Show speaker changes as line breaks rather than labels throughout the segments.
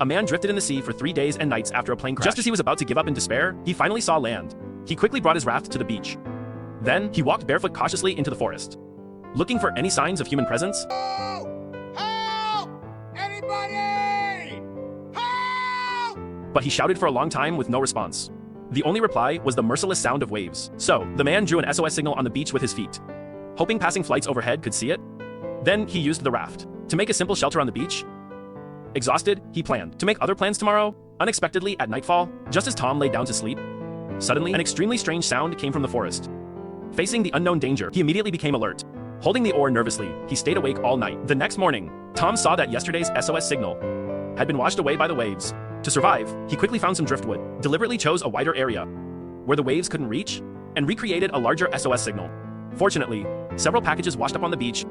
A man drifted in the sea for 3 days and nights after a plane crash. Just as he was about to give up in despair, he finally saw land. He quickly brought his raft to the beach. Then, he walked barefoot cautiously into the forest, looking for any signs of human presence.
Help! Anybody! Help!
But he shouted for a long time with no response. The only reply was the merciless sound of waves. So, the man drew an SOS signal on the beach with his feet, hoping passing flights overhead could see it. Then, he used the raft to make a simple shelter on the beach. Exhausted, he planned to make other plans tomorrow. Unexpectedly, at nightfall, just as Tom lay down to sleep, suddenly, an extremely strange sound came from the forest. Facing the unknown danger, he immediately became alert. Holding the oar nervously, he stayed awake all night. The next morning, Tom saw that yesterday's SOS signal had been washed away by the waves. To survive, he quickly found some driftwood, deliberately chose a wider area where the waves couldn't reach, and recreated a larger SOS signal. Fortunately, several packages washed up on the beach.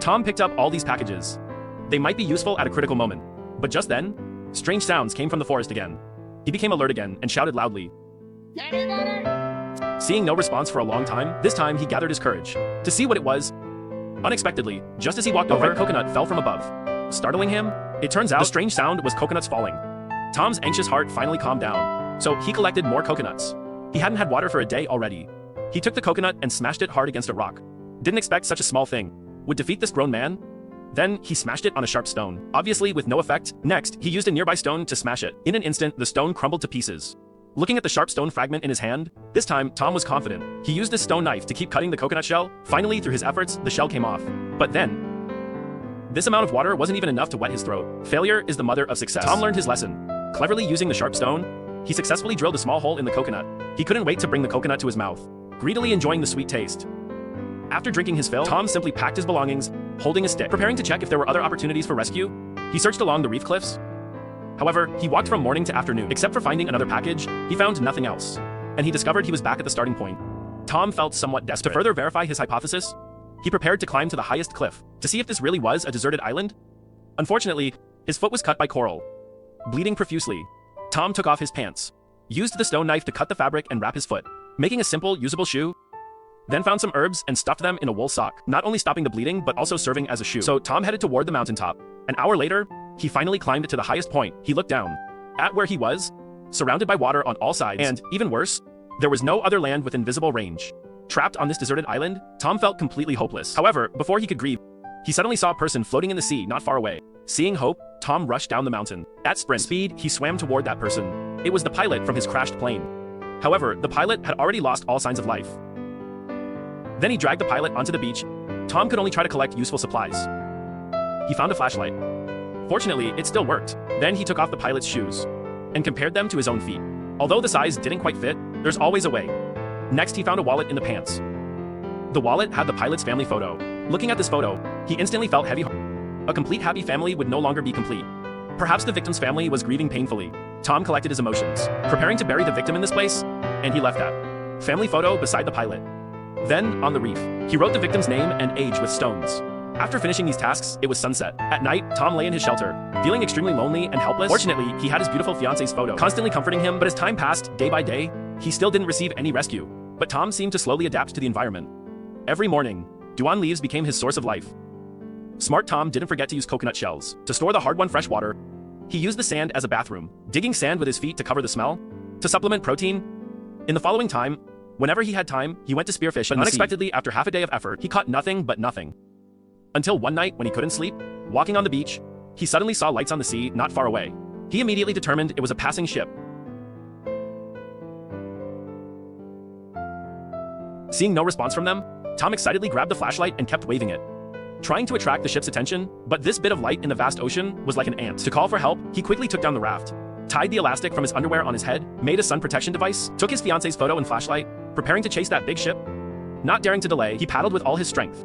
Tom picked up all these packages. They might be useful at a critical moment. But just then, strange sounds came from the forest again. He became alert again and shouted loudly.
Anybody?
Seeing no response for a long time, this time he gathered his courage to see what it was. Unexpectedly, just as he walked over, a red coconut fell from above. Startling him, it turns out the strange sound was coconuts falling. Tom's anxious heart finally calmed down, so he collected more coconuts. He hadn't had water for a day already. He took the coconut and smashed it hard against a rock. Didn't expect such a small thing would defeat this grown man. Then, he smashed it on a sharp stone, obviously with no effect. Next, he used a nearby stone to smash it. In an instant, the stone crumbled to pieces. Looking at the sharp stone fragment in his hand, this time, Tom was confident. He used this stone knife to keep cutting the coconut shell. Finally, through his efforts, the shell came off. But then, this amount of water wasn't even enough to wet his throat. Failure is the mother of success. Tom learned his lesson. Cleverly using the sharp stone, he successfully drilled a small hole in the coconut. He couldn't wait to bring the coconut to his mouth, greedily enjoying the sweet taste. After drinking his fill, Tom simply packed his belongings, holding a stick, preparing to check if there were other opportunities for rescue. He searched along the reef cliffs. However, he walked from morning to afternoon. Except for finding another package, he found nothing else. And he discovered he was back at the starting point. Tom felt somewhat desperate. To further verify his hypothesis, he prepared to climb to the highest cliff, to see if this really was a deserted island. Unfortunately, his foot was cut by coral. Bleeding profusely, Tom took off his pants, used the stone knife to cut the fabric and wrap his foot, making a simple, usable shoe. Then found some herbs and stuffed them in a wool sock, not only stopping the bleeding but also serving as a shoe. So Tom headed toward the mountaintop. An hour later, he finally climbed it to the highest point. He looked down at where he was, surrounded by water on all sides, and, even worse, there was no other land within visible range. Trapped on this deserted island, Tom felt completely hopeless. However, before he could grieve, he suddenly saw a person floating in the sea not far away. Seeing hope, Tom rushed down the mountain. At sprint speed, he swam toward that person. It was the pilot from his crashed plane. However, the pilot had already lost all signs of life. Then he dragged the pilot onto the beach. Tom could only try to collect useful supplies. He found a flashlight. Fortunately, it still worked. Then he took off the pilot's shoes and compared them to his own feet. Although the size didn't quite fit, there's always a way. Next, he found a wallet in the pants. The wallet had the pilot's family photo. Looking at this photo, he instantly felt heavy. A complete happy family would no longer be complete. Perhaps the victim's family was grieving painfully. Tom collected his emotions, preparing to bury the victim in this place, and he left that family photo beside the pilot. Then, on the reef, he wrote the victim's name and age with stones. After finishing these tasks, it was sunset. At night, Tom lay in his shelter, feeling extremely lonely and helpless. Fortunately, he had his beautiful fiance's photo, constantly comforting him, but as time passed, day by day, he still didn't receive any rescue. But Tom seemed to slowly adapt to the environment. Every morning, Duan leaves became his source of life. Smart Tom didn't forget to use coconut shells to store the hard-won fresh water. He used the sand as a bathroom, digging sand with his feet to cover the smell, to supplement protein. In the following time, whenever he had time, he went to spearfish, but unexpectedly, after half a day of effort, he caught nothing but nothing. Until one night, when he couldn't sleep, walking on the beach, he suddenly saw lights on the sea not far away. He immediately determined it was a passing ship. Seeing no response from them, Tom excitedly grabbed the flashlight and kept waving it, trying to attract the ship's attention, but this bit of light in the vast ocean was like an ant. To call for help, he quickly took down the raft, tied the elastic from his underwear on his head, made a sun protection device, took his fiance's photo and flashlight, preparing to chase that big ship. Not daring to delay, he paddled with all his strength.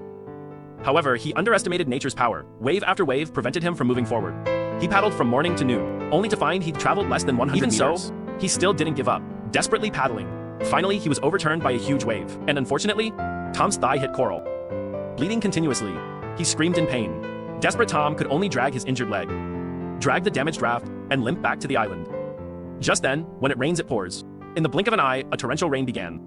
However, he underestimated nature's power. Wave after wave prevented him from moving forward. He paddled from morning to noon, only to find he'd traveled less than 100 meters. Even so, he still didn't give up, desperately paddling. Finally, he was overturned by a huge wave, and unfortunately, Tom's thigh hit coral. Bleeding continuously, he screamed in pain. Desperate Tom could only drag his injured leg, drag the damaged raft, and limp back to the island. Just then, when it rains it pours. In the blink of an eye, a torrential rain began.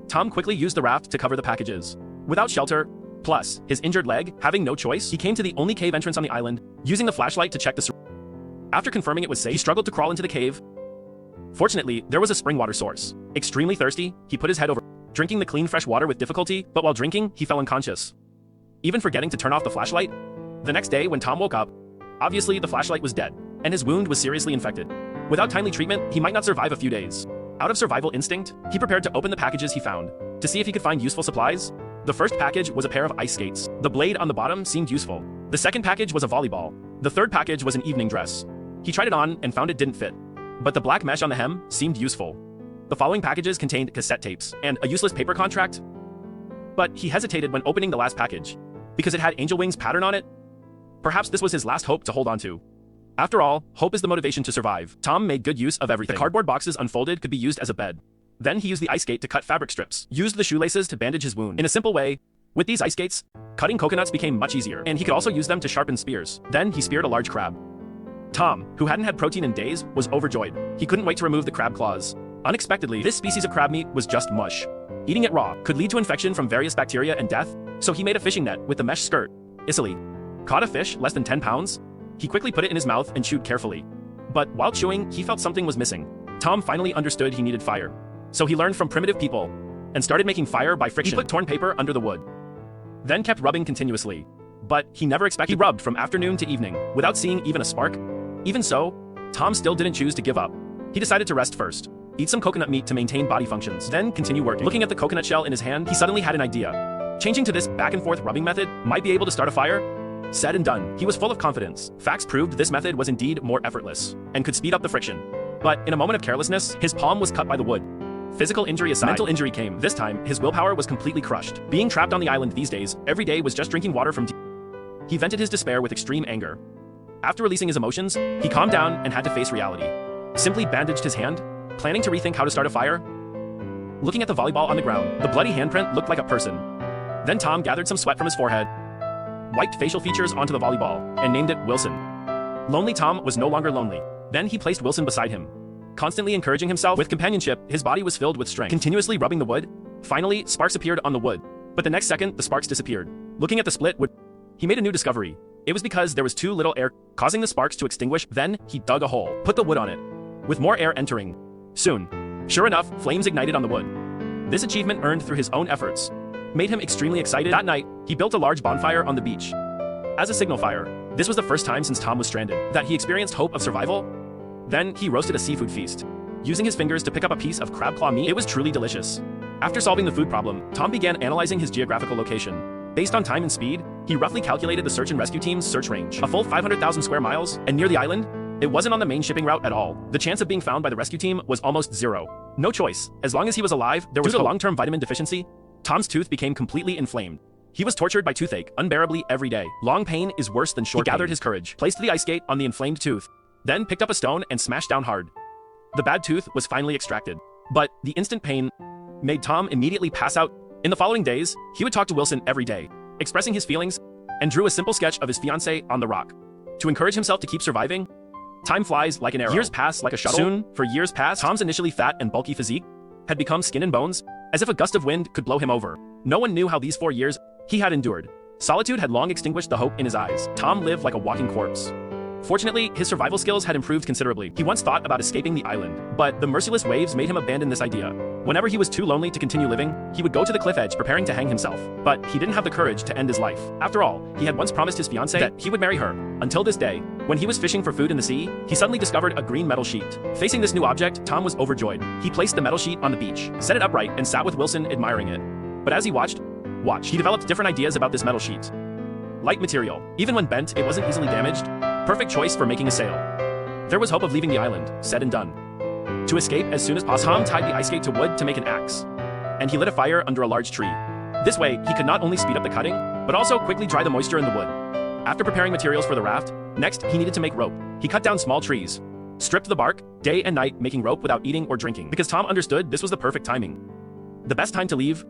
Tom quickly used the raft to cover the packages. Without shelter, plus his injured leg, having no choice, he came to the only cave entrance on the island, using the flashlight to check the surroundings. After confirming it was safe, he struggled to crawl into the cave. Fortunately, there was a spring water source. Extremely thirsty, he put his head over, drinking the clean fresh water with difficulty, but while drinking, he fell unconscious, even forgetting to turn off the flashlight. The next day, when Tom woke up, obviously the flashlight was dead, and his wound was seriously infected. Without timely treatment, he might not survive a few days. Out of survival instinct, he prepared to open the packages he found, to see if he could find useful supplies. The first package was a pair of ice skates. The blade on the bottom seemed useful. The second package was a volleyball. The third package was an evening dress. He tried it on and found it didn't fit, but the black mesh on the hem seemed useful. The following packages contained cassette tapes and a useless paper contract. But he hesitated when opening the last package, because it had angel wings pattern on it. Perhaps this was his last hope to hold on to. After all, hope is the motivation to survive. Tom made good use of everything. The cardboard boxes unfolded could be used as a bed. Then he used the ice skate to cut fabric strips, used the shoelaces to bandage his wound. In a simple way, with these ice skates, cutting coconuts became much easier, and he could also use them to sharpen spears. Then he speared a large crab. Tom, who hadn't had protein in days, was overjoyed. He couldn't wait to remove the crab claws. Unexpectedly, this species of crab meat was just mush. Eating it raw could lead to infection from various bacteria and death, so he made a fishing net with the mesh skirt. Isili caught a fish less than 10 pounds. He quickly put it in his mouth and chewed carefully. But while chewing, he felt something was missing. Tom finally understood he needed fire. So he learned from primitive people and started making fire by friction. He put torn paper under the wood, then kept rubbing continuously. But he never expected. He rubbed from afternoon to evening without seeing even a spark. Even so, Tom still didn't choose to give up. He decided to rest first, eat some coconut meat to maintain body functions, then continue working. Looking at the coconut shell in his hand, he suddenly had an idea. Changing to this back and forth rubbing method might be able to start a fire. Said and done. He was full of confidence. Facts proved this method was indeed more effortless and could speed up the friction. But in a moment of carelessness, his palm was cut by the wood. Physical injury aside, mental injury came. This time, his willpower was completely crushed. Being trapped on the island these days, every day was just drinking water from He vented his despair with extreme anger. After releasing his emotions, he calmed down and had to face reality. Simply bandaged his hand, planning to rethink how to start a fire. Looking at the volleyball on the ground, the bloody handprint looked like a person. Then Tom gathered some sweat from his forehead, wiped facial features onto the volleyball, and named it Wilson. Lonely Tom was no longer lonely. Then he placed Wilson beside him, constantly encouraging himself with companionship. His body was filled with strength, continuously rubbing the wood. Finally, sparks appeared on the wood, but the next second, the sparks disappeared. Looking at the split wood, he made a new discovery. It was because there was too little air, causing the sparks to extinguish. Then he dug a hole, put the wood on it, with more air entering. Soon, sure enough, flames ignited on the wood. This achievement, earned through his own efforts, made him extremely excited. That night, he built a large bonfire on the beach as a signal fire. This was the first time since Tom was stranded that he experienced hope of survival. Then he roasted a seafood feast, using his fingers to pick up a piece of crab claw meat. It was truly delicious. After solving the food problem, Tom began analyzing his geographical location. Based on time and speed, he roughly calculated the search and rescue team's search range, a full 500,000 square miles, and near the island, it wasn't on the main shipping route at all. The chance of being found by the rescue team was almost zero. No choice. As long as he was alive, there was hope. Due to long-term vitamin deficiency, Tom's tooth became completely inflamed. He was tortured by toothache unbearably every day. Long pain is worse than short pain. He gathered his courage, placed the ice skate on the inflamed tooth, then picked up a stone and smashed down hard. The bad tooth was finally extracted, but the instant pain made Tom immediately pass out. In the following days, he would talk to Wilson every day, expressing his feelings, and drew a simple sketch of his fiancée on the rock. To encourage himself to keep surviving, time flies like an arrow. Years pass like a shuttle. Soon, for years past, Tom's initially fat and bulky physique had become skin and bones, as if a gust of wind could blow him over. No one knew how these 4 years he had endured. Solitude had long extinguished the hope in his eyes. Tom lived like a walking corpse. Fortunately, his survival skills had improved considerably. He once thought about escaping the island, but the merciless waves made him abandon this idea. Whenever he was too lonely to continue living, he would go to the cliff edge preparing to hang himself. But he didn't have the courage to end his life. After all, he had once promised his fiancée that he would marry her. Until this day, when he was fishing for food in the sea, he suddenly discovered a green metal sheet. Facing this new object, Tom was overjoyed. He placed the metal sheet on the beach, set it upright, and sat with Wilson admiring it. But as he watched, he developed different ideas about this metal sheet. Light material. Even when bent, it wasn't easily damaged. Perfect choice for making a sail. There was hope of leaving the island, said and done. To escape as soon as possible, Tom tied the ice skate to wood to make an axe, and he lit a fire under a large tree. This way, he could not only speed up the cutting, but also quickly dry the moisture in the wood. After preparing materials for the raft, next he needed to make rope. He cut down small trees, stripped the bark, day and night making rope without eating or drinking, because Tom understood this was the perfect timing. The best time to leave?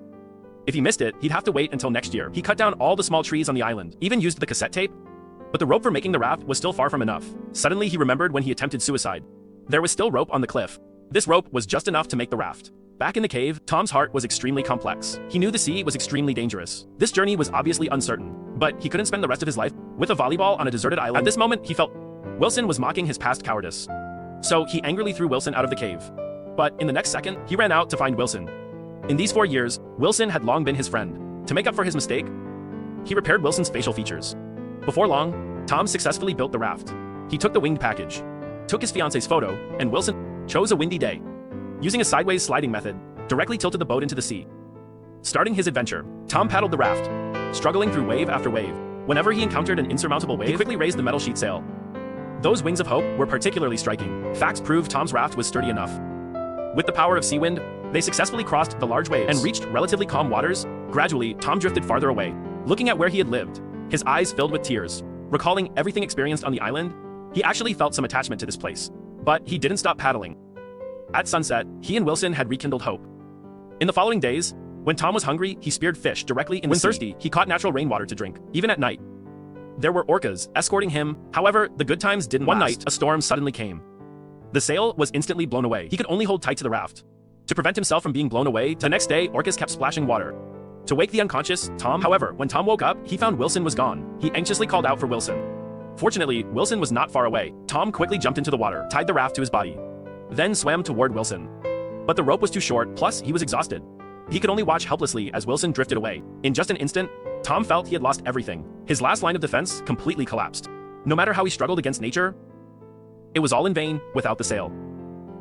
If he missed it, he'd have to wait until next year. He cut down all the small trees on the island, even used the cassette tape, but the rope for making the raft was still far from enough. Suddenly he remembered when he attempted suicide. There was still rope on the cliff. This rope was just enough to make the raft. Back in the cave, Tom's heart was extremely complex. He knew the sea was extremely dangerous. This journey was obviously uncertain, but he couldn't spend the rest of his life with a volleyball on a deserted island. At this moment, he felt Wilson was mocking his past cowardice. So he angrily threw Wilson out of the cave. But in the next second, he ran out to find Wilson. In these 4 years, Wilson had long been his friend. To make up for his mistake, he repaired Wilson's facial features. Before long, Tom successfully built the raft. He took the winged package, took his fiance's photo, and Wilson chose a windy day. Using a sideways sliding method, directly tilted the boat into the sea. Starting his adventure, Tom paddled the raft, struggling through wave after wave. Whenever he encountered an insurmountable wave, he quickly raised the metal sheet sail. Those wings of hope were particularly striking. Facts proved Tom's raft was sturdy enough. With the power of sea wind, they successfully crossed the large waves and reached relatively calm waters. Gradually, Tom drifted farther away. Looking at where he had lived, his eyes filled with tears. Recalling everything experienced on the island, he actually felt some attachment to this place. But he didn't stop paddling. At sunset, he and Wilson had rekindled hope. In the following days, when Tom was hungry, he speared fish directly in the sea. When thirsty, he caught natural rainwater to drink, even at night. There were orcas escorting him. However, the good times didn't last. One night, a storm suddenly came. The sail was instantly blown away. He could only hold tight to the raft. To prevent himself from being blown away, the next day, orcas kept splashing water to wake the unconscious Tom. However, when Tom woke up, he found Wilson was gone. He anxiously called out for Wilson. Fortunately, Wilson was not far away. Tom quickly jumped into the water, tied the raft to his body, then swam toward Wilson. But the rope was too short, plus he was exhausted. He could only watch helplessly as Wilson drifted away. In just an instant, Tom felt he had lost everything. His last line of defense completely collapsed. No matter how he struggled against nature, it was all in vain without the sail.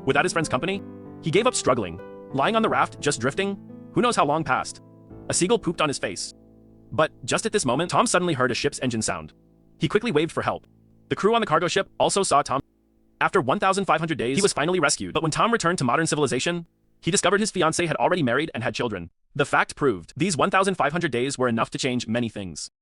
Without his friend's company, he gave up struggling. Lying on the raft, just drifting, who knows how long passed. A seagull pooped on his face. But just at this moment, Tom suddenly heard a ship's engine sound. He quickly waved for help. The crew on the cargo ship also saw Tom. After 1,500 days, he was finally rescued. But when Tom returned to modern civilization, he discovered his fiancée had already married and had children. The fact proved these 1,500 days were enough to change many things.